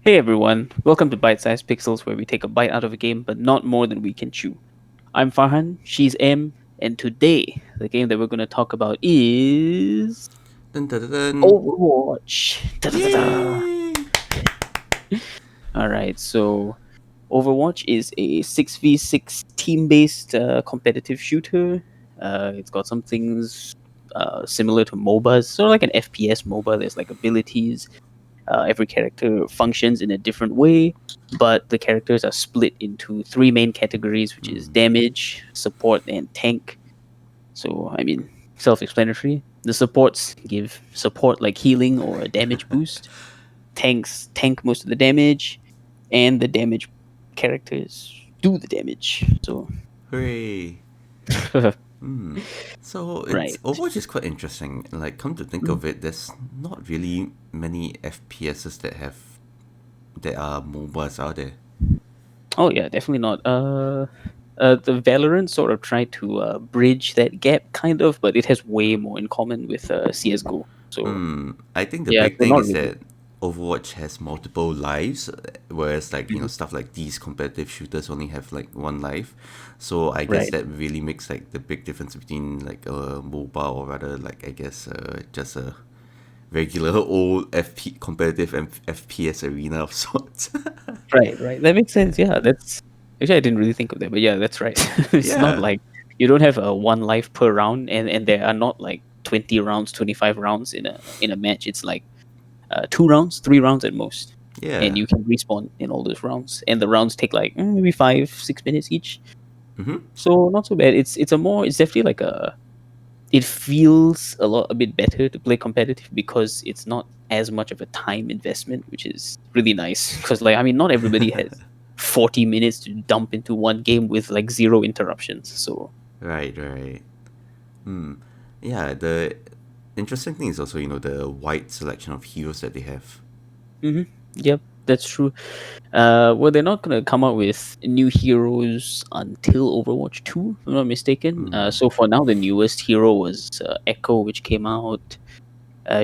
Hey everyone, welcome to Bite Size Pixels, where we take a bite out of a game, but not more than we can chew. I'm Farhan, she's M, and today the game that we're going to talk about is Dun, dun, dun, dun. Overwatch. Da-da-da-da. Yay! All right, so Overwatch is a 6v6 team-based competitive shooter. It's got some things similar to MOBAs, sort of like an FPS MOBA. There's like abilities. Every character functions in a different way, but the characters are split into three main categories, which is Hmm. damage, support, and tank. So, self-explanatory. The supports give support like healing or a damage boost. Tanks tank most of the damage, and the damage characters do the damage. So, Hooray! Hmm. So it's right. Overwatch is quite interesting. Like, come to think Mhm. of it, there's not really many FPSs that are MOBAs, are there? Oh yeah, definitely not. The Valorant sort of tried to bridge that gap, kind of, but it has way more in common with CS:GO. So I think the yeah, big so thing not is really. that Overwatch has multiple lives, whereas like Mhm. stuff like these competitive shooters only have like one life. So I guess Right. that really makes like the big difference between like a MOBA or rather like I guess just a regular old competitive FPS arena of sorts. Right. That makes sense. Yeah, that's actually I didn't really think of that, but yeah, that's right. It's not Yeah. like you don't have a one life per round, and there are not like 20 rounds, 25 rounds in a match. It's like 2 rounds, 3 rounds at most, and Yeah. you can respawn in all those rounds. And the rounds take like maybe 5, 6 minutes each. Mm-hmm. So not so bad. It's definitely like it feels a bit better to play competitive because it's not as much of a time investment, which is really nice. Because not everybody has 40 minutes to dump into one game with like zero interruptions. So Right, right. Hmm. Yeah, the interesting thing is also, the wide selection of heroes that they have. hmm yep, that's true. Well, they're not gonna come out with new heroes until Overwatch 2, if I'm not mistaken. Hmm. So for now, the newest hero was Echo, which came out.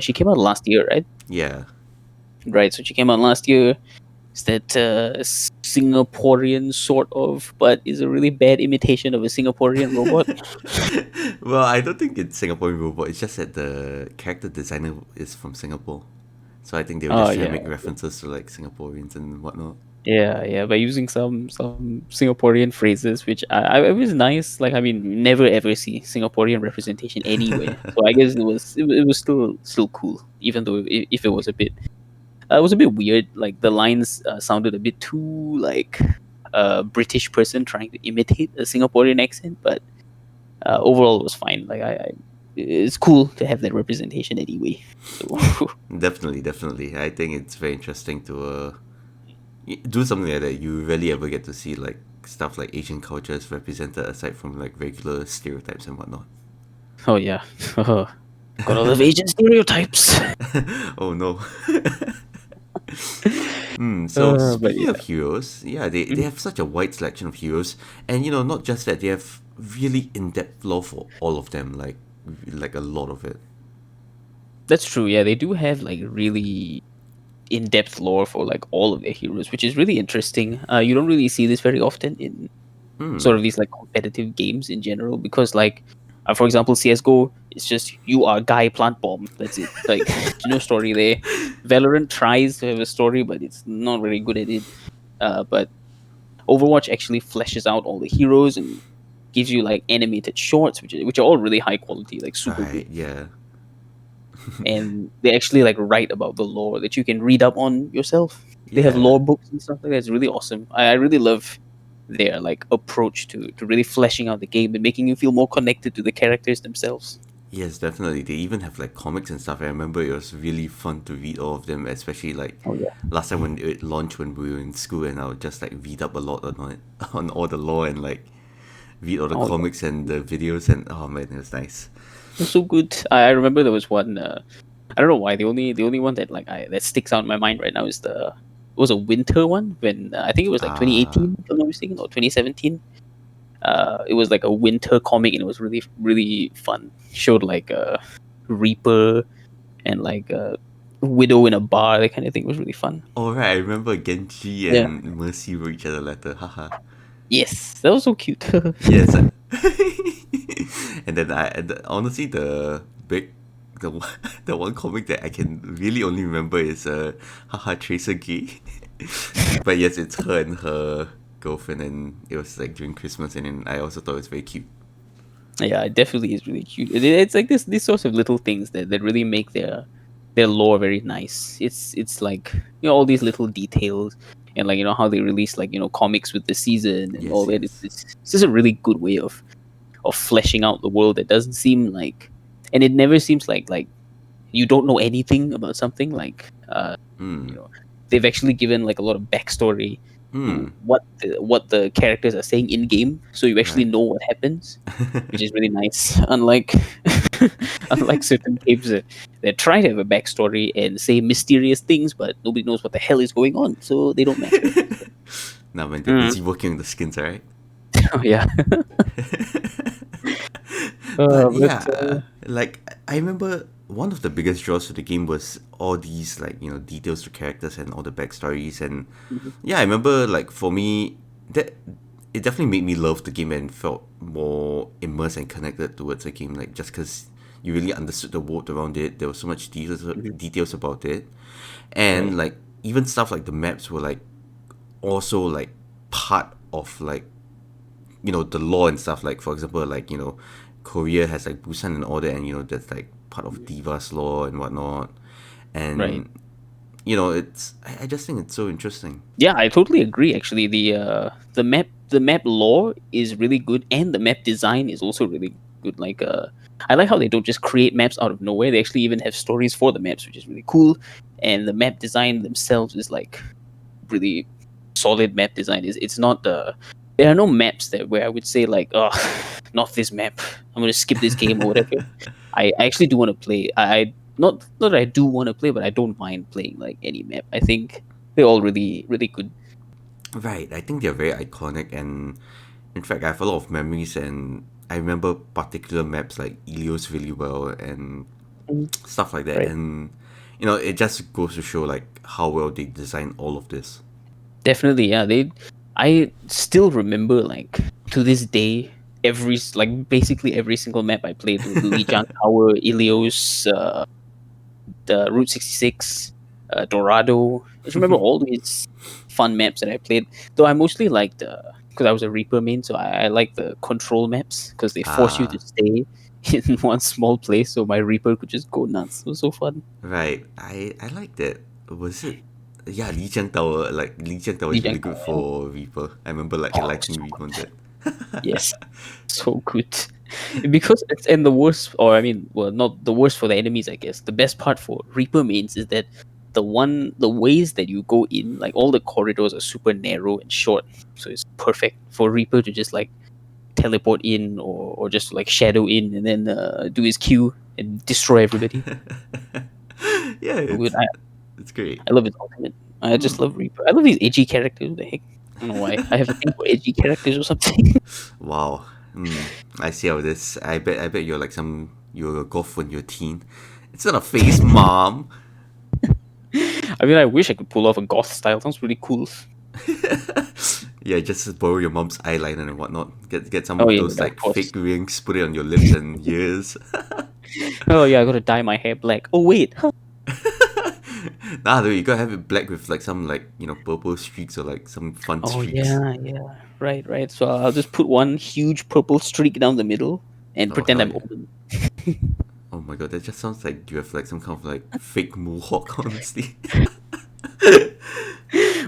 She came out last year, right? Yeah. Right. So she came out last year. Is that Singaporean sort of, but is a really bad imitation of a Singaporean robot. Well, I don't think it's Singaporean robot. It's just that the character designer is from Singapore. So I think they were Oh just trying to yeah, make references to like Singaporeans and whatnot. yeah. By using some Singaporean phrases, which it was nice. Never ever see Singaporean representation anywhere. So I guess it was still cool, even though if it was a bit it was a bit weird. Like the lines sounded a bit too like a British person trying to imitate a Singaporean accent, but overall it was fine. It's cool to have that representation anyway. So Definitely, definitely. I think it's very interesting to do something like that. You rarely ever get to see like stuff like Asian cultures represented aside from like regular stereotypes and whatnot. oh yeah, got all the Asian stereotypes. Oh no. So But speaking of yeah. heroes, yeah, they Mhm. have such a wide selection of heroes, and not just that, they have really in-depth lore for all of them, like a lot of it. That's true. Yeah, they do have like really in-depth lore for like all of their heroes, which is really interesting. You don't really see this very often in sort Hmm. of these like competitive games in general because for example CS:GO, it's just you are guy plant bomb, that's it. Like there's no story there. Valorant tries to have a story, but it's not very good at it. But Overwatch actually fleshes out all the heroes and gives you like animated shorts, which are all really high quality, like super good. Right. Yeah. And they actually like write about the lore that you can read up on yourself. They have Yeah. lore books and stuff like that. It's really awesome. I really love their like approach to really fleshing out the game and making you feel more connected to the characters themselves. Yes, definitely. They even have like comics and stuff. I remember it was really fun to read all of them, especially like Oh yeah. last time when it launched when we were in school, and I would just like read up a lot on it, on all the lore and like read all the Oh yeah. comics and the videos, and oh man, it was nice. It was so good. I remember there was one. I don't know why. The only one that that sticks out in my mind right now is the it was a winter one when I think it was like Ah, 2018, if I'm not mistaken, or 2017. It was like a winter comic and it was really fun. Showed like Reaper and widow in a bar, that kind of thing was really fun. Oh right, I remember Genji Yeah. and Mercy wrote each other letter. Haha. Yes, that was so cute. Yes. And then honestly the one, the one comic that I can really only remember is haha Tracer Gay. But yes, it's her and her girlfriend, and it was like during Christmas, and then I also thought it was very cute. Yeah, it definitely is really cute. It's like this these sorts of little things that really make their lore very nice. It's like, all these little details, and like, how they release, like, comics with the season and all Yes, that. yes. It's just a really good way of fleshing out the world that doesn't seem like, and it never seems like you don't know anything about something. Like, Hmm. you know they've actually given like a lot of backstory to Hmm. what the characters are saying in game, so you actually Right. know what happens, which is really nice. Unlike unlike certain games that try to have a backstory and say mysterious things, but nobody knows what the hell is going on, so they don't matter. Now when they're Mm. busy working on the skins, right? Oh yeah. But But yeah, like I remember one of the biggest draws to the game was all these like details to characters and all the backstories, and mhm, yeah, I remember like for me that it definitely made me love the game and felt more immersed and connected towards the game, like just because you really understood the world around it. There was so much mhm, details about it, and right, like even stuff like the maps were like also like part of like the law and stuff. Like for example, like Korea has like Busan and all that, and that's like part of Diva's law and whatnot. right. And it's I just think it's so interesting. Yeah, I totally agree. Actually, the map lore is really good, and the map design is also really good. Like, I like how they don't just create maps out of nowhere. They actually even have stories for the maps, which is really cool. And the map design themselves is like really solid map design. It's not there are no maps that where I would say like, oh, not this map. I'm gonna skip this game or whatever. I actually do want to play. Not that I do want to play, but I don't mind playing like any map. I think they're all really really good. Right, I think they're very iconic, and in fact I have a lot of memories, and I remember particular maps like Ilios really well and Mhm. stuff like that. Right. And it just goes to show like how well they design all of this. Definitely, yeah. I still remember, like, to this day, like basically every single map I played: Lijiang Tower, Ilios, the Route 66, Dorado. I just remember all these fun maps that I played. Though I mostly liked, because I was a Reaper main, so I like the control maps because they force you to Ah, stay in one small place, so my Reaper could just go nuts. It was so fun. right. I like that. Was it? Yeah, Lijiang Tower. Like Lijiang Tower is Lijiang really good Tower, yeah. for Reaper. I remember like Oh, liking so Reaper on that. yes, so good. Because it's and the worst, or I mean, well, not the worst for the enemies, I guess. The best part for Reaper mains is that the ways that you go in, like all the corridors are super narrow and short, so it's perfect for Reaper to just like teleport in, or just like shadow in and then do his Q and destroy everybody. Yeah, So good. it's great. I love his ultimate. I just Hmm. love Reaper. I love these edgy characters. What the heck? I don't know why. I have a thing for edgy characters or something. Wow. Hmm. I see how this. I bet you're like you're a golf when you're a teen. It's not a face, mom. I mean, I wish I could pull off a goth style. Sounds really cool. Yeah, just borrow your mom's eyeliner and whatnot. Get some Oh of yeah, those of like course. fake rings, put it on your lips and ears. Oh yeah, I gotta dye my hair black. Oh wait, huh? Nah, dude, you gotta have it black with like some like purple streaks or like some fun Oh streaks. yeah, yeah. Right, right. So I'll just put one huge purple streak down the middle and Oh pretend hell I'm yeah! old. Oh my god, that just sounds like you have like some kind of like fake mohawk. Honestly,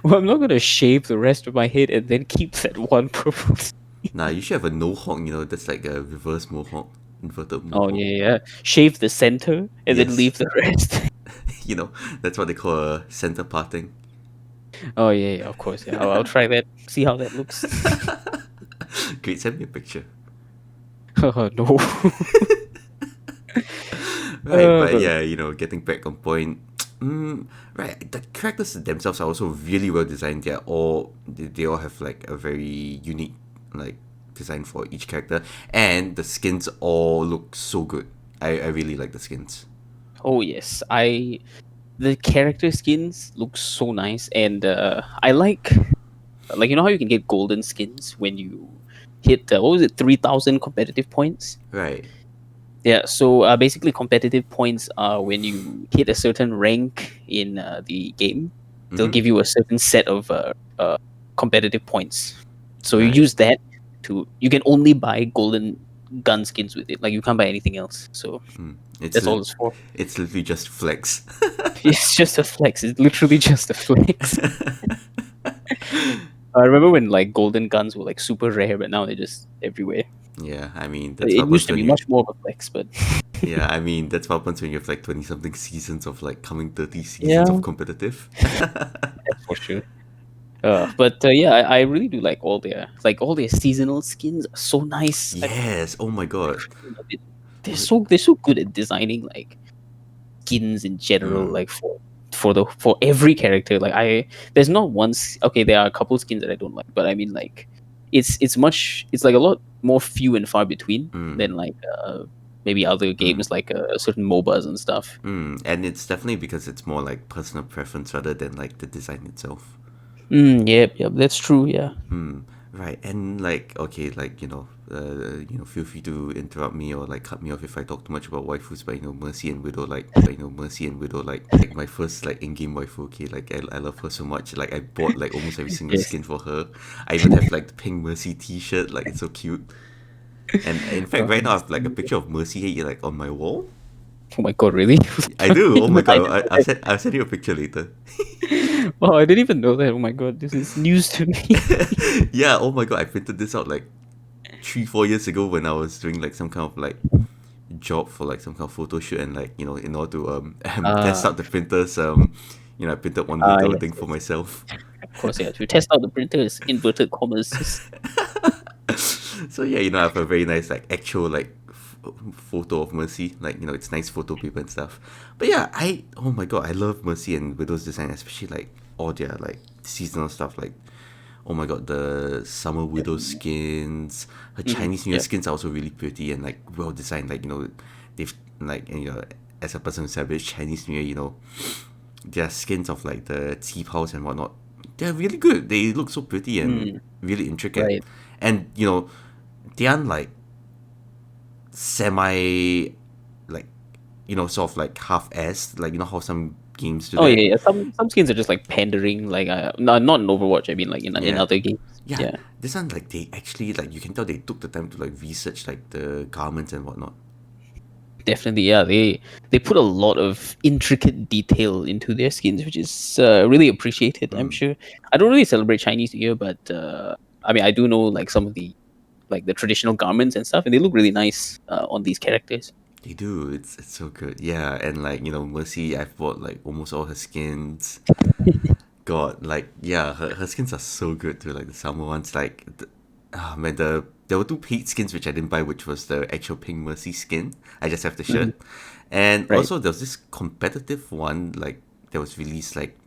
Well, I'm not gonna shave the rest of my head and then keep that one purple. nah, you should have a no hawk. That's like a reverse mohawk, inverted Oh mohawk. yeah, yeah. Shave the center and then Yes, leave the rest. you know that's what they call a center parting. Oh yeah, yeah. Of course, yeah. I'll try that. See how that looks. Great, send me a picture. Oh no. Right, but But yeah, getting back on point. Right, the characters themselves are also really well designed. They all have like a very unique like design for each character, and the skins all look so good. I really like the skins. oh yes, I the character skins look so nice, and I like you know how you can get golden skins when you hit what was it 3,000 competitive points. Right. Yeah, so basically competitive points are when you hit a certain rank in the game, they'll Mm-hmm. give you a certain set of competitive points. So you Right. use that to you can only buy golden gun skins with it. Like you can't buy anything else. So It's that's li- all it's for. it's literally just flex. It's just a flex. It's literally just a flex. I remember when like golden guns were like super rare, but now they're just everywhere. Yeah, I mean that's what It used happens to when be you. much more of a flex, but Yeah, I mean that's what happens when you have like 20 something seasons of like coming 30 seasons yeah, of competitive. that's for sure. But yeah, I really do like all their seasonal skins are so nice. I Yes. Oh my god. love it. What? They're so good at designing like skins in general, Mm, like for every character. Like there's not okay, there are a couple skins that I don't like, but I mean like it's like a lot more few and far between mm, than like maybe other mm, games like certain MOBAs and stuff. and it's definitely because it's more like personal preference rather than like the design itself. Yep, that's true. Yeah. Right, and like okay, like feel free to interrupt me or like cut me off if I talk too much about waifus. But Mercy and Widow, like my first like in-game waifu. Okay, like I love her so much. Like I bought like almost every single Yes. skin for her. I even have like the pink Mercy T-shirt. Like it's so cute. And in fact, right now I have like a picture of Mercy here, like on my wall. Oh my god, really? I do. Oh my I god, didn't know I'll send you a picture later. that. Oh, I didn't even know that. Oh my god, this is news to me. Yeah. Oh my god, I printed this out like 3 4 years ago when I was doing like some kind of like job for like some kind of photo shoot, and like in order to test Ah, out the printers, I printed one little yes, thing for yes. myself. Of course, yeah. To test out the printers, inverted commas. So yeah, I have a very nice like actual like photo of Mercy, like it's nice photo paper and stuff. But yeah, oh my god, I love Mercy and Widow's design, especially like all their like seasonal stuff, like oh my god, the summer widow skins, her Chinese New Year Yeah. skins are also really pretty and like well designed. Like they've like as a person who celebrates Chinese New Year, their skins of like the T-Pals and whatnot, they're really good. They look so pretty and Mm, really intricate, right. and they aren't like semi like sort of like half-assed, like how some games do Oh that. yeah, yeah. Some skins are just like pandering, like no, not in Overwatch. I mean, like in Yeah. other games. Yeah, Yeah, this one like they actually like you can tell they took the time to like research like the garments and whatnot. definitely. Yeah, they put a lot of intricate detail into their skins, which is really appreciated. I'm sure. I don't really celebrate Chinese New Year, but I mean, I do know like some of the traditional garments and stuff, and they look really nice on these characters. They do. It's so good. Yeah, and like Mercy, I've bought like almost all her skins. God, like yeah, her skins are so good too. Like the summer ones, like man, there were two paid skins which I didn't buy, which was the actual Pink Mercy skin. I just have the Mhm. shirt, and Right. also there was this competitive one like that was released like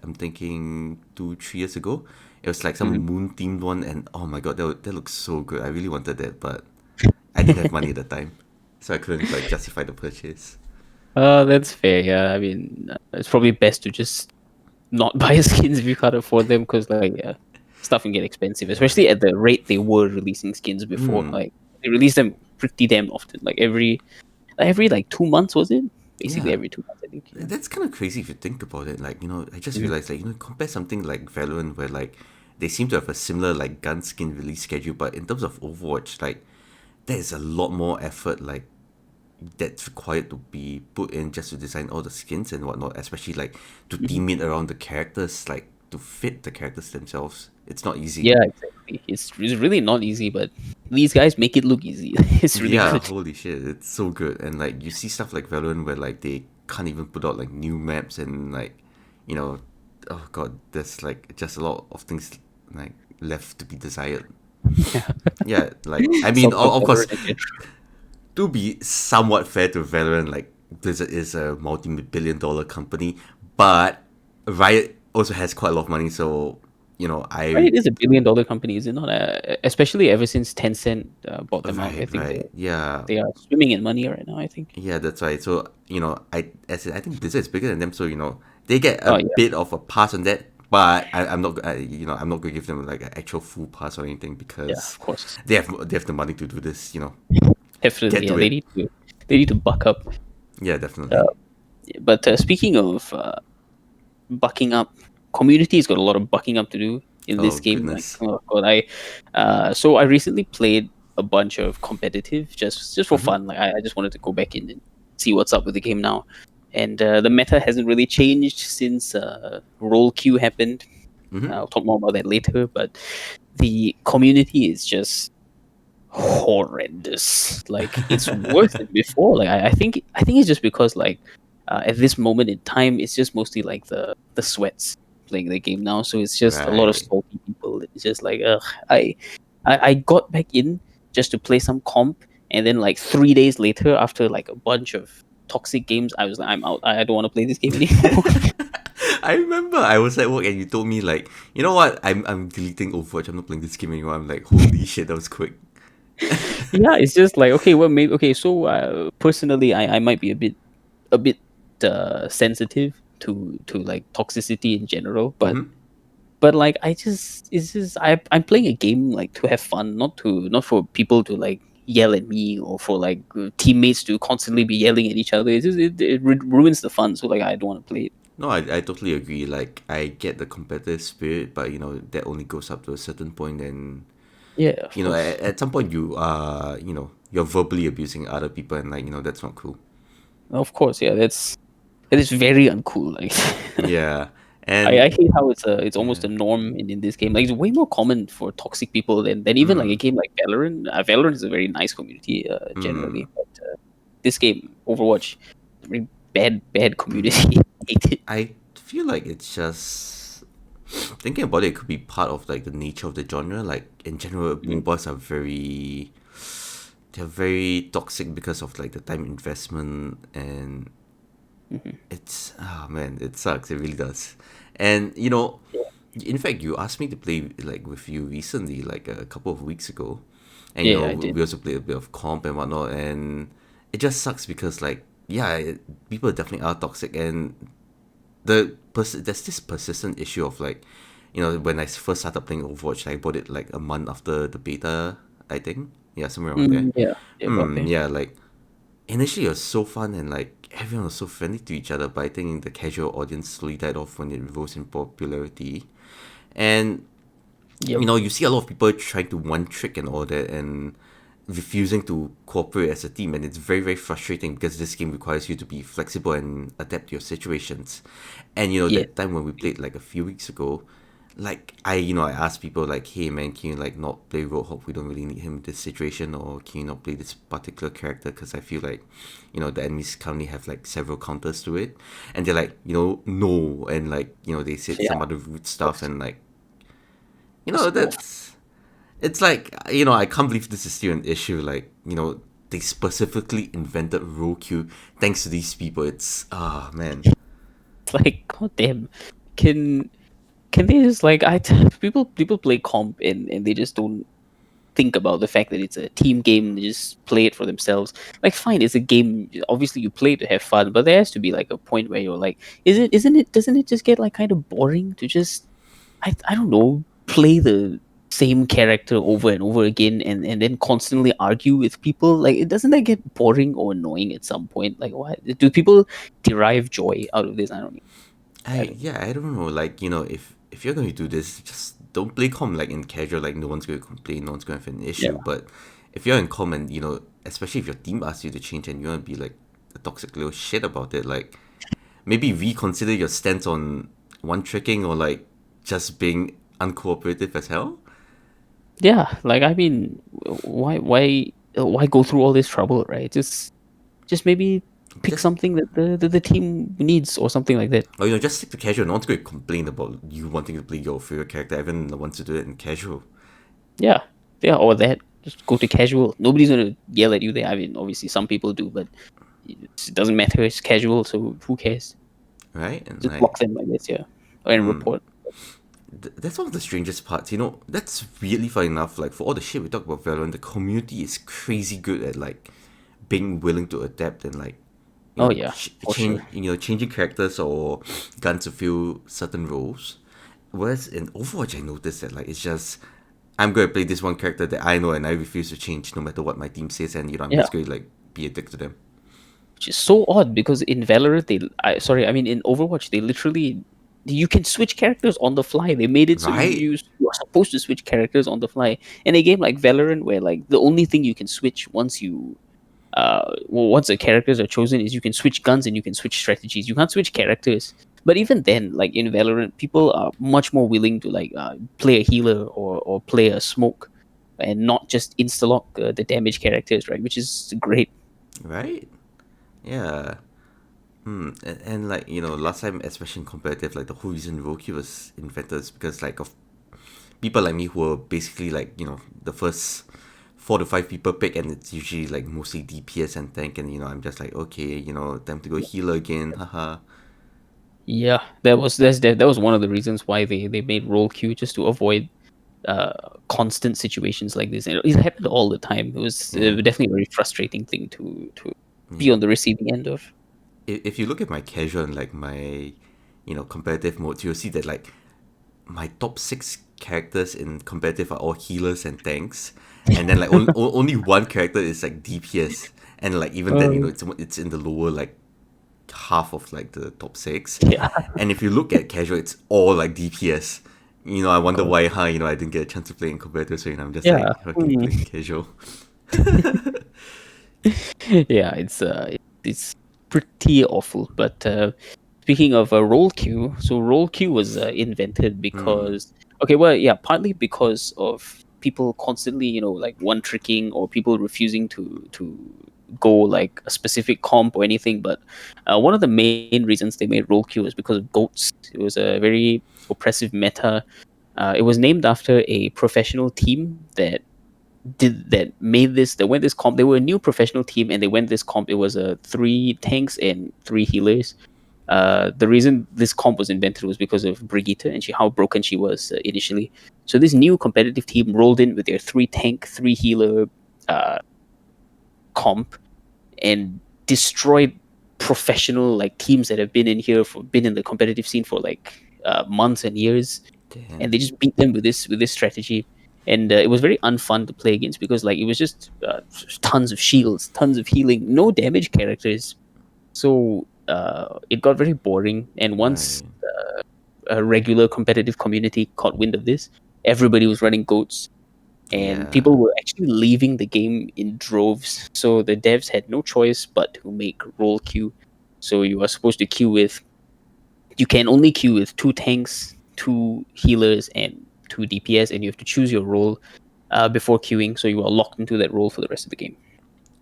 I'm thinking 2 3 years ago. It was like some Mhm. moon themed one, and oh my god, that looks so good. I really wanted that, but I didn't have money at the time, so I couldn't like justify the purchase. That's fair. Yeah, I mean, it's probably best to just not buy skins if you can't afford them, because like yeah, stuff can get expensive, Yeah. especially at the rate they were releasing skins before. Hmm. Like they release them pretty damn often, like every like 2 months, was it? Basically Yeah. every 2 months, I think. Yeah. That's kind of crazy if you think about it. Like, I just Mhm. realized, like, compare something like Valorant, where, like, they seem to have a similar, like, gun skin release schedule, but in terms of Overwatch, like, there is a lot more effort, like, that's required to be put in just to design all the skins and whatnot, especially, like, to Mhm. theme it around the characters, like, to fit the characters themselves. It's not easy. Yeah, exactly. It's really not easy, but these guys make it look easy. It's really Yeah, good. holy shit, it's so good. And like you see stuff like Valorant where like they can't even put out like new maps and like, you know, oh god, there's like just a lot of things like left to be desired. Yeah. Yeah, like I mean, Some of of course, Valorant in general. to be somewhat fair to Valorant, like Blizzard is a multi-billion-dollar company, but Riot also has quite a lot of money, so Right, I it is a billion-dollar company, is it not? Especially ever since Tencent bought them out. I think right, yeah, they are swimming in money right now. I think. yeah, that's right. So I think Blizzard is bigger than them, so they get a Oh yeah, bit of a pass on that. But I'm not, I'm not going to give them like an actual full pass or anything yeah, because of course, they have the money to do this. definitely. Get Yeah, to it. they need to buck up. Yeah, Uh, definitely. but speaking of bucking up, community's got a lot of bucking up to do in Oh this game. Like, goodness. oh god, so I recently played a bunch of competitive just for Mm-hmm. fun. Like, I just wanted to go back in and see what's up with the game now. And the meta hasn't really changed since role queue happened. Mm-hmm. I'll talk more about that later. But the community is just horrendous. Like, it's worse than before. Like, I think it's just because like at this moment in time, it's just mostly like the sweats playing the game now. So it's just a lot of Right. salty people. It's just like I I got back in just to play some comp, and then like 3 days later, after like a bunch of toxic games, I was like, I'm out. I don't want to play this game anymore. I remember I was at work and you told me like, you know what? I'm deleting Overwatch. I'm not playing this game anymore. I'm like, holy shit, that was quick. Yeah, it's just like okay, well, maybe okay. So personally, I might be a bit sensitive to like toxicity in general, Mm-hmm. but like I just it's just I'm playing a game like to have fun, not for people to like yell at me or for like teammates to constantly be yelling at each other. It ruins the fun. So like I don't want to play it. No, I totally agree. Like I get the competitive spirit, but that only goes up to a certain point, and Yeah, of course. at some point you are you're verbally abusing other people, and like that's not cool. Of course, yeah. That is very uncool. Like Yeah, I and hate how it's almost yeah, a norm in this game. Like it's way more common for toxic people than even like a mm, game like Valorant. Valorant is a very nice community mm, generally, but this game Overwatch, a very bad mm. community. Hate it. I feel like it's just thinking about it, it could be part of like the nature of the genre. Like in general, Mm, MOBAs are they're very toxic because of like the time investment, and mhm. it's man, it sucks. It really does. And Yeah, in fact, you asked me to play like with you recently, like a couple of weeks ago, and yeah, I did. we also played a bit of comp and whatnot, and it just sucks because like yeah, people definitely are toxic, and there's this persistent issue of like, when I first started playing Overwatch, I bought it like a month after the beta, I think, yeah, somewhere around there. Yeah, yeah, about there. Yeah, like initially it was so fun and like everyone was so friendly to each other, but I think the casual audience slowly died off when it rose in popularity. And Yep. you see a lot of people trying to one trick and all that and refusing to cooperate as a team, and it's very very frustrating because this game requires you to be flexible and adapt to your situations. And Yeah. that time when we played like a few weeks ago, like I asked people like, hey man, can you like not play Roadhog? We don't really need him in this situation, or can you not play this particular character because I feel like the enemies currently have like several counters to it. And they're like, no, and like they said Yeah. some Of other rude stuff, course. and like Just awful. that's it's like I can't believe this is still an issue. Like they specifically invented roll queue thanks to these people. It's man. It's like god damn. Can can they just like people play comp and they just don't think about the fact that it's a team game. They just play it for themselves. Like, fine, it's a game. Obviously, you play to have fun, but there has to be like a point where you're like, doesn't it just get like kind of boring to just, I don't know, play the same character over and over again and then constantly argue with people? Like, it doesn't that get boring or annoying at some point? Like, what do people derive joy out of this? I don't know. I don't. I don't know. Like if you're going to do this, just don't play com like in casual. Like no one's going to complain, no one's going to have an Yeah, issue. But if you're in com and especially if your team asks you to change and you want to be like a toxic little shit about it, like maybe reconsider your stance on one tricking or like just being uncooperative as hell. yeah. Like, I mean, why go through all this trouble, right? Just maybe pick Just something that the team needs or something like that. or just stick to casual. No one's going to complain about you wanting to play your favorite character. Everyone wants to do it in casual. Yeah, yeah, or that. Just go to casual. Nobody's gonna yell at you there. I mean, obviously some people do, but it doesn't matter. It's casual, so who cares? Right? And Just like block them, I guess. Yeah, and report. that's one of the strangest parts. That's weirdly fun enough. Like for all the shit we talk about Valorant, the community is crazy good at like being willing to adapt and like Oh yeah, for change sure. changing characters or guns to fill certain roles. Whereas in Overwatch, I noticed that like it's just I'm going to play this one character that I know and I refuse to change no matter what my team says, and I'm Yeah, just going to like be a dick to them. which is so odd because in Valorant I mean in Overwatch they literally you can switch characters on the fly. They made it so Right? you are supposed to switch characters on the fly. In a game like Valorant where like the only thing you can switch once the characters are chosen is you can switch guns and you can switch strategies. You can't switch characters. But even then, like in Valorant, people are much more willing to like play a healer or play a smoke, and not just insta lock the damage characters, right? Which is great. Right? Yeah. And like last time, especially in competitive, like the whole reason Roki was invented is because like of people like me who are basically like the first 4 to 5 people pick, and it's usually like mostly DPS and tank, and I'm just like, okay, time to go healer again, haha. Yeah, that was one of the reasons why they made roll queue just to avoid uh constant situations like this. And it happened all the time. It was Yeah, definitely a very frustrating thing to be yeah. on the receiving end of. If you look at my casual and like my competitive modes, you'll see that like my top 6 characters in competitive are all healers and tanks, and then like only one character is like DPS, and like even then Uh, it's in the lower like half of like the top 6. yeah. And if you look at casual, it's all like DPS. I wonder Oh, why, I didn't get a chance to play in competitive, so I'm just yeah. like fucking Hmm. playing casual. Yeah, it's pretty awful. But speaking of roll queue, so roll queue was invented Hmm. because okay, well, yeah, partly because of people constantly, like one tricking or people refusing to go like a specific comp or anything. But one of the main reasons they made roll queue was because of goats. It was a very oppressive meta. It was named after a professional team that made this that went this comp. They were a new professional team and they went this comp. It was 3 tanks and 3 healers. The reason this comp was invented was because of Brigitte and how broken she was initially. So this new competitive team rolled in with their 3 tank, 3 healer uh, comp and destroyed professional like teams that have been in the competitive scene for like months and years, and Damn. they just beat them with this strategy. And it was very unfun to play against because like it was just tons of shields, tons of healing, no damage characters. So it got very boring. And once Right. a regular competitive community caught wind of this, everybody was running goats, and Yeah. people were actually leaving the game in droves. So the devs had no choice but to make roll queue. So you are supposed to queue with you can only queue with 2 tanks, 2 healers, and 2 DPS, and you have to choose your role before queuing. So you are locked into that role for the rest of the game.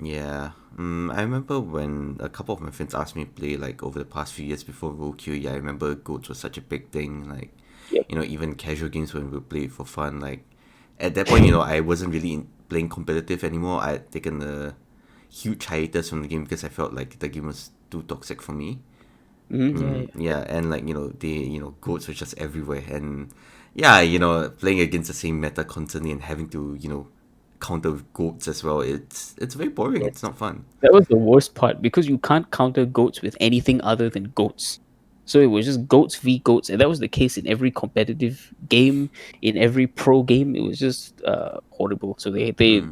Yeah. I remember when a couple of my friends asked me to play like over the past few years before Rokyo. Yeah, I remember goats was such a big thing. Like, Yep. even casual games when we played for fun. Like, at that point, I wasn't really playing competitive anymore. I had taken a huge hiatus from the game because I felt like the game was too toxic for me. Yeah, yeah. Yeah, and like goats were just everywhere, and yeah, playing against the same meta constantly and having to counter with goats as well. It's very boring. It's Yes. not fun. That was the worst part because you can't counter goats with anything other than goats. So it was just goats v goats, and that was the case in every competitive game, in every pro game. It was just horrible. So they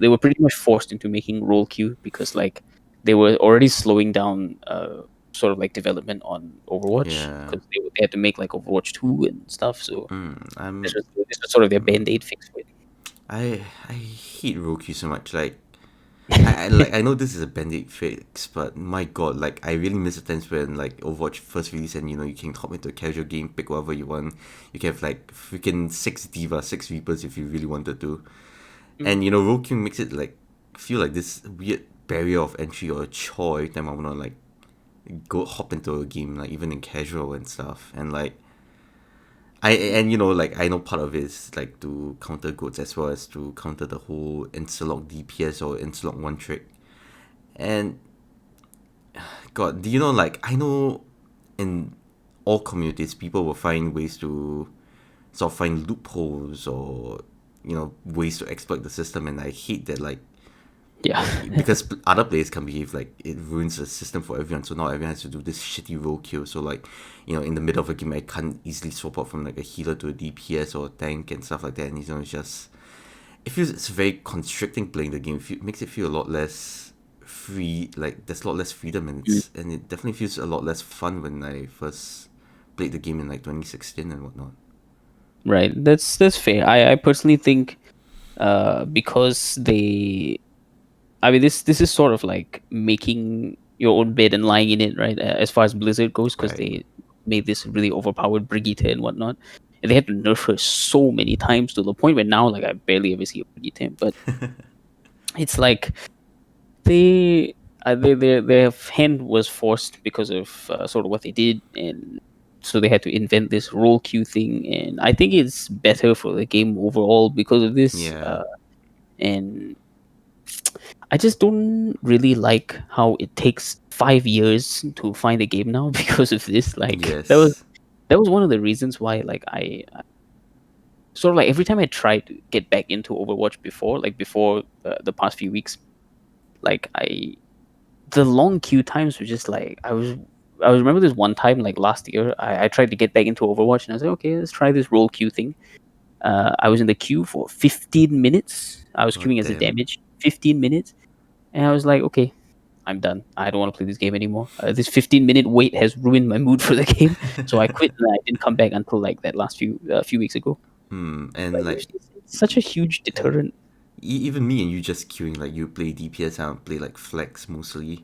were pretty much forced into making roll queue because like they were already slowing down sort of like development on Overwatch Yeah. because they had to make like Overwatch 2 and stuff. So I'm this was sort of their band aid fix for I hate Roku so much. Like I know this is a band-aid fix, but my god, like I really miss the times when like Overwatch first released, and you can hop into a casual game, pick whatever you want. You can have like freaking 6 divas, 6 reapers if you really wanted to. it. And Roku makes it like feel like this weird barrier of entry or a chore every time I wanna like go hop into a game, like even in casual and stuff. And like and like I know part of it is like to counter goats as well as to counter the whole insta-lock DPS or insta-lock one trick. And God, do you like I know in all communities people will find ways to sort of find loopholes or ways to exploit the system, and I hate that Yeah. because other players can behave like it ruins the system for everyone. So now everyone has to do this shitty roll kill. So in the middle of a game, I can't easily swap out from like a healer to a DPS or a tank and stuff like that. And it's just it's very constricting playing the game. It makes it feel a lot less free. Like there's a lot less freedom, and it definitely feels a lot less fun when I first played the game in like 2016 and whatnot. Right. That's fair. I personally think because they, I mean, this is sort of like making your own bed and lying in it, right? As far as Blizzard goes, because Right. they made this really overpowered Brigitte and whatnot, and they had to nerf her so many times to the point where now, like, I barely ever see a Brigitte. But it's like they, their hand was forced because of sort of what they did, and so they had to invent this roll queue thing. And I think it's better for the game overall because of this. Yeah. And I just don't really like how it takes 5 years to find a game now because of this. Like Yes. that was one of the reasons why, like, I sort of like every time I tried to get back into Overwatch before, like before the past few weeks, like the long queue times were just like I was remember this one time like last year I tried to get back into Overwatch and I was like, okay, let's try this roll queue thing. I was in the queue for 15 minutes. I was God queuing as a damn. damage 15 minutes, and I was like, okay, I'm done. I don't want to play this game anymore. This 15-minute wait has ruined my mood for the game, so I quit and I didn't come back until like that last few weeks ago. And But it's such a huge deterrent. even me and you just queuing, like you play DPS and I play like flex mostly.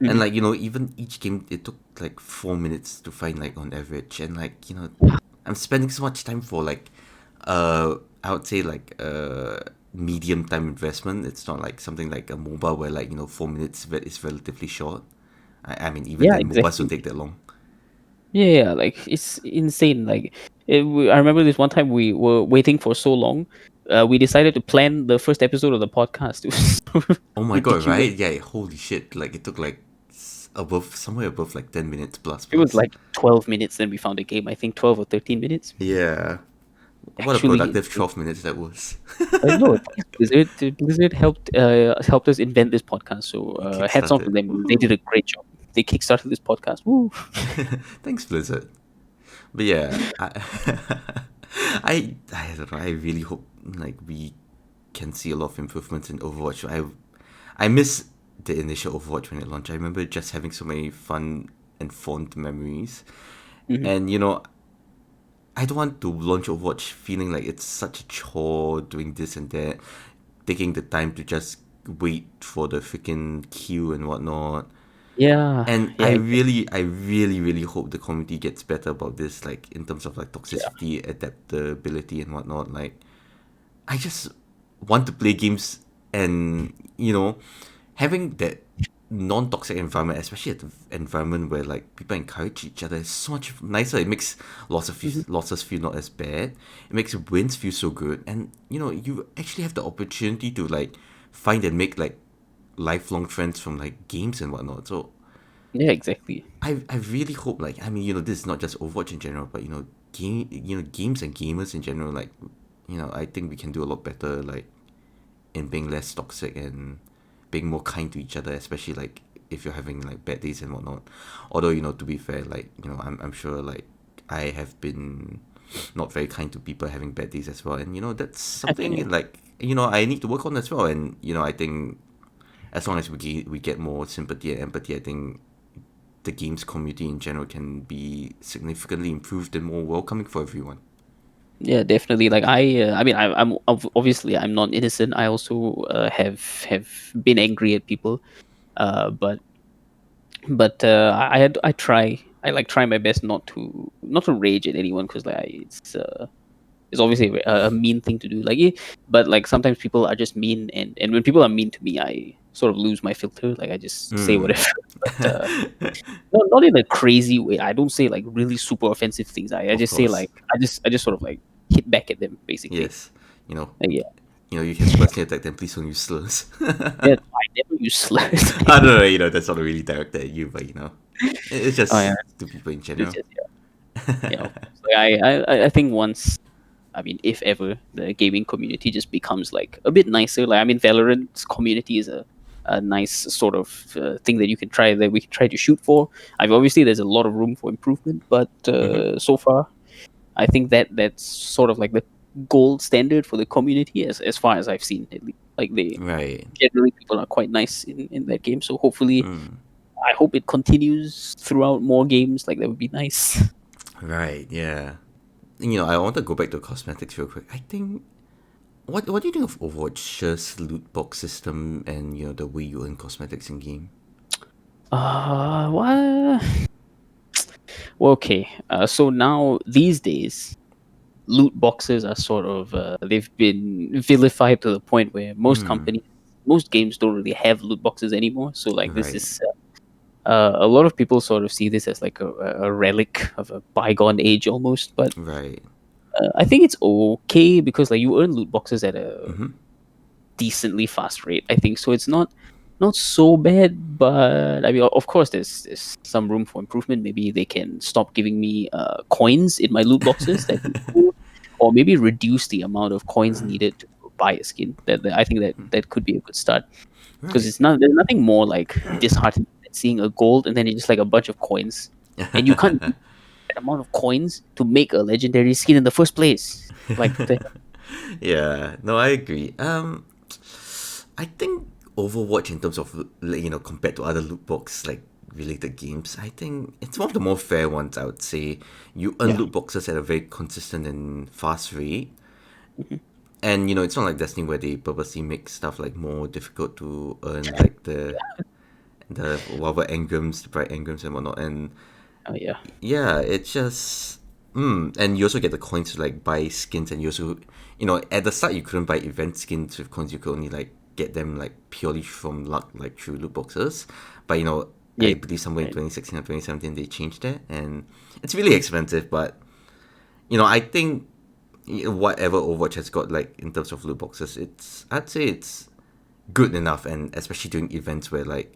And Mhm. like, even each game it took like 4 minutes to find like on average. And like, I'm spending so much time for like I would say like medium time investment. It's not like something like a MOBA where like, 4 minutes is relatively short. I mean even Yeah, then MOBAs don't exactly. take that long. Yeah, like it's insane. Like I remember this one time we were waiting for so long. We decided to plan the first episode of the podcast. It was so Oh my god, ridiculous. right? Yeah, holy shit. Like it took like above somewhere above like 10 minutes plus It was plus. like 12 minutes, then we found a game. I think 12 or 13 minutes. Yeah. What a Actually productive insane. 12 minutes that was. No, thanks, Blizzard. Blizzard helped us invent this podcast. So You hats off to kickstarted. them. They did Woohoo. a great job. They kickstarted this podcast. Woo! Thanks, Blizzard. But yeah, I don't know. I really hope like we can see a lot of improvements in Overwatch. I miss the initial Overwatch when it launched. I remember just having so many fun and fond memories. Mhm. And I don't want to launch Overwatch feeling like it's such a chore doing this and that, taking the time to just wait for the freaking queue and whatnot. Yeah, And yeah, exactly. I really, really hope the community gets better about this, like in terms of like Yeah, toxicity, adaptability, and whatnot. Like, I just want to play games and having that non-toxic environment, especially at the environment where like people encourage each other, is so much nicer. It makes Mhm. losses feel not as bad. It makes wins feel so good, and you actually have the opportunity to like find and make like lifelong friends from like games and whatnot. So Yeah, exactly. I really hope, like, I mean, this is not just Overwatch in general, but games and gamers in general, like, I think we can do a lot better, like, in being less toxic and being more kind to each other, especially like if you're having like bad days and whatnot. Although, to be fair, like, I'm sure like I have been not very kind to people having bad days as well, and that's Yeah, something like I need to work on as well. And I think as long as we get more sympathy and empathy, I think the games community in general can be significantly improved and more welcoming for everyone. yeah, definitely. Like I mean, obviously I'm not innocent. I also have been angry at people. But I try. I like try my best not to rage at anyone because like it's obviously a mean thing to do. Like, but like sometimes people are just mean, and when people are mean to me, I sort of lose my filter. Like I just say Hmm. whatever. But not in a crazy way. I don't say like really super offensive things. I Of just say course. like I just sort of like hit back at them basically. Yes. You know, Like, yeah, you can personally attack them. Please don't use slurs. yeah. I never use slurs. I don't know. That's not really directed at you, but it's Oh yeah, just to people in it's general. just yeah. Of course. Like I think once. I mean, if ever the gaming community just becomes like a bit nicer. Like, I mean, Valorant's community is a nice sort of thing that you can try that we can try to shoot for. I mean, obviously there's a lot of room for improvement, but Mm-hmm. so far I think that that's sort of like the gold standard for the community as far as I've seen. At least. Like they Right. generally people are quite nice in that game. So hopefully, Mm. I hope it continues throughout more games. Like that would be nice. Right. Yeah. I want to go back to cosmetics real quick. I think what do you think of Overwatch's loot box system and the way you earn cosmetics in game? What? Well, okay. So now these days, loot boxes are sort of they've been vilified to the point where Mm. most games don't really have loot boxes anymore. So like this Right. is a lot of people sort of see this as like a relic of a bygone age almost. But Right. I think it's okay because like you earn loot boxes at a Mm-hmm. decently fast rate. I think so. It's not so bad, but I mean, of course, there's some room for improvement. Maybe they can stop giving me coins in my loot boxes. That'd be cool. Or maybe reduce the amount of coins needed to buy a skin. I think that could be a good start because Right. there's nothing more like disheartening than seeing a gold and then it's just like a bunch of coins, and you can't use that amount of coins to make a legendary skin in the first place. Like what the hell? Yeah. No, I agree. I think Overwatch in terms of compared to other loot box like related games, I think it's one of the more fair ones. I would say you earn Yeah. loot boxes at a very consistent and fast rate, Mhm. and it's not like Destiny where they purposely make stuff like more difficult to earn, like the whatever engrams, the bright engrams and whatnot. And Oh yeah. yeah, it's just and you also get the coins to like buy skins, and you also at the start you couldn't buy event skins with coins. You could only like get them like purely from luck, like through loot boxes. But Yeah. I believe somewhere in Right. 2016 or 2017 they changed that, and it's really expensive. But I think whatever Overwatch has got like in terms of loot boxes, I'd say it's good enough, and especially during events where like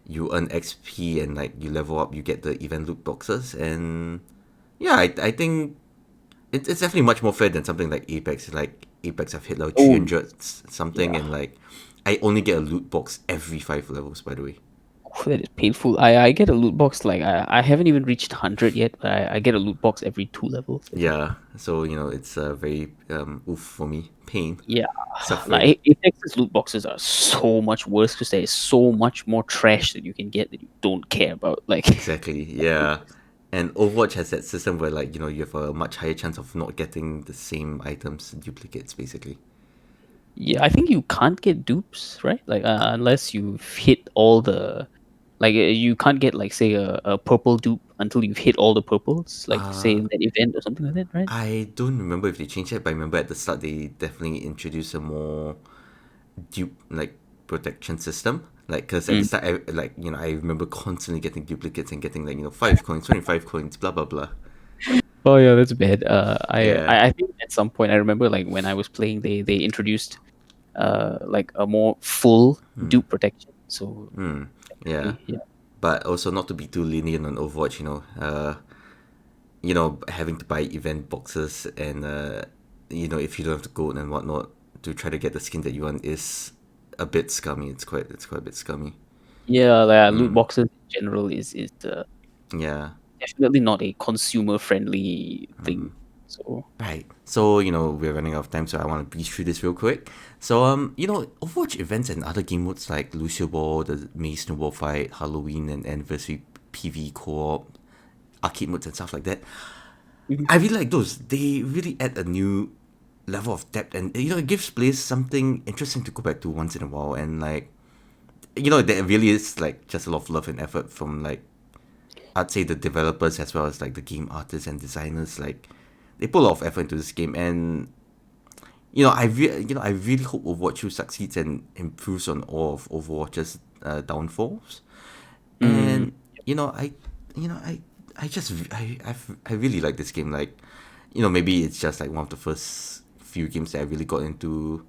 you earn XP and like you level up, you get the event loot boxes, and yeah, I think it's definitely much more fair than something like Apex. Like Apex, I've hit level Oh 300 something, yeah. and like I only get a loot box every 5 levels. By the way, Oh, that is painful. I get a loot box like I haven't even reached 100 yet, but I get a loot box every 2 levels, I think. yeah. So it's a very oof for me, pain, Yeah, like suffering. Apex's loot boxes are so much worse because there is so much more trash that you can get that you don't care about. Like, Exactly, yeah. And Overwatch has that system where like you have a much higher chance of not getting the same items duplicates, basically. yeah, I think you can't get dupes, right? Like, unless you've hit all the, like, you can't get like say a purple dupe until you've hit all the purples, like say Uh, in that event or something like that, right? I don't remember if they changed it, but I remember at the start they definitely introduced a more dupe like protection system. Like, cause at the Mm. start, I remember constantly getting duplicates and getting like 5 coins, 25 coins, blah blah blah. Oh yeah, that's bad. Yeah. I think at some point I remember like when I was playing, they introduced like a more full dupe protection. So Yeah. definitely, yeah. But also not to be too lenient on Overwatch, having to buy event boxes and if you don't have to go and whatnot to try to get the skin that you want is a bit scummy. It's quite a bit scummy. Yeah, like, loot boxes in general is Yeah. definitely not a consumer friendly thing. So Right. So, we're running out of time, so I want to breeze through this real quick. So, Overwatch events and other game modes like Lucio Ball, the May Snowball Fight, Halloween, and Anniversary PV Co-op, arcade modes and stuff like that. mhm. I really like those. They really add a new level of depth, and it gives players something interesting to go back to once in a while. And like, there really is like just a lot of love and effort from like I'd say the developers as well as like the game artists and designers. Like, they put a lot of effort into this game, and I really hope Overwatch 2 succeeds and improves on all of Overwatch's downfalls. Mm, And you know, I just I really like this game. Like, maybe it's just like one of the first few games that I really got into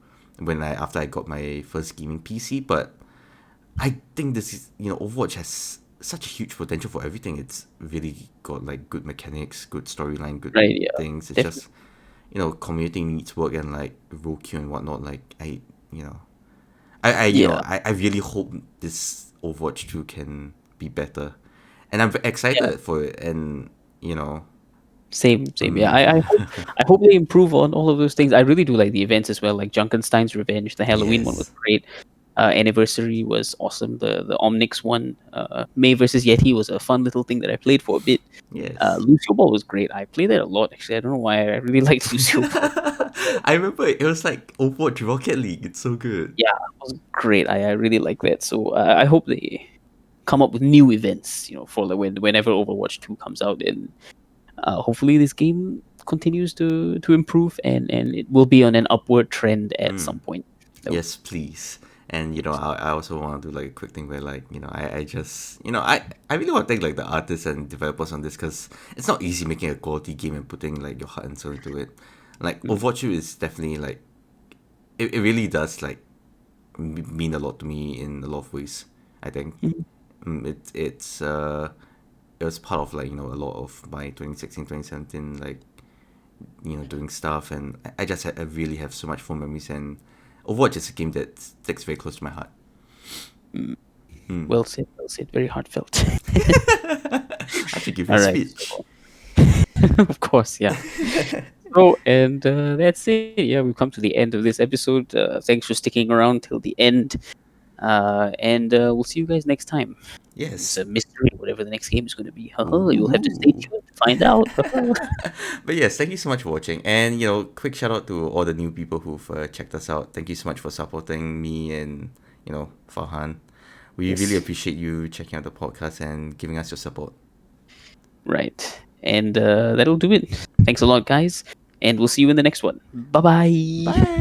after I got my first gaming PC. But I think this is Overwatch has such a huge potential for everything. It's really got like good mechanics, good storyline, good right, yeah, things. It's definitely. just community needs work and like role queue and whatnot. Like you know, Yeah, I really hope this Overwatch 2 can be better, and I'm yeah, excited for it. And you know, same. Yeah, I hope they improve on all of those things. I really do like the events as well, like Junkenstein's Revenge. The Halloween one was yes, great. Anniversary was awesome. The Omnix one, May versus Yeti was a fun little thing that I played for a bit. yes. Lucio Ball was great. I played that a lot actually. I don't know why I really liked Lucio Ball. I remember it was like Overwatch Rocket League. It's so good. Yeah, it was great. I really like that. So I hope they come up with new events, for like whenever Overwatch 2 comes out, and hopefully this game continues to improve, and it will be on an upward trend at some point. That would Yes, please. And be awesome. I also want to do like a quick thing where like I just I really want to thank like the artists and developers on this because it's not easy making a quality game and putting like your heart and soul into it. Like Mm, Overwatch 2 is definitely like it really does like mean a lot to me in a lot of ways. I think mm, it was part of like a lot of my 2016 2017 like doing stuff, and I just I really have so much fun memories, and Overwatch is a game that sticks very close to my heart. mm. Well said, well said. Very heartfelt. I should give you a All right. speech. So, of course, yeah. So, and that's it. Yeah, we've come to the end of this episode. Thanks for sticking around till the end. And we'll see you guys next time. It's Yes. a mystery, whatever the next game is going to be. Haha, you'll have to stay Ooh. tuned to find out. Haha. But yes, thank you so much for watching, and quick shout out to all the new people who've checked us out. Thank you so much for supporting me and Farhan. We really Yes, appreciate you checking out the podcast and giving us your support. right. And that'll do it. Thanks a lot, guys. And we'll see you in the next one. Bye bye. Bye.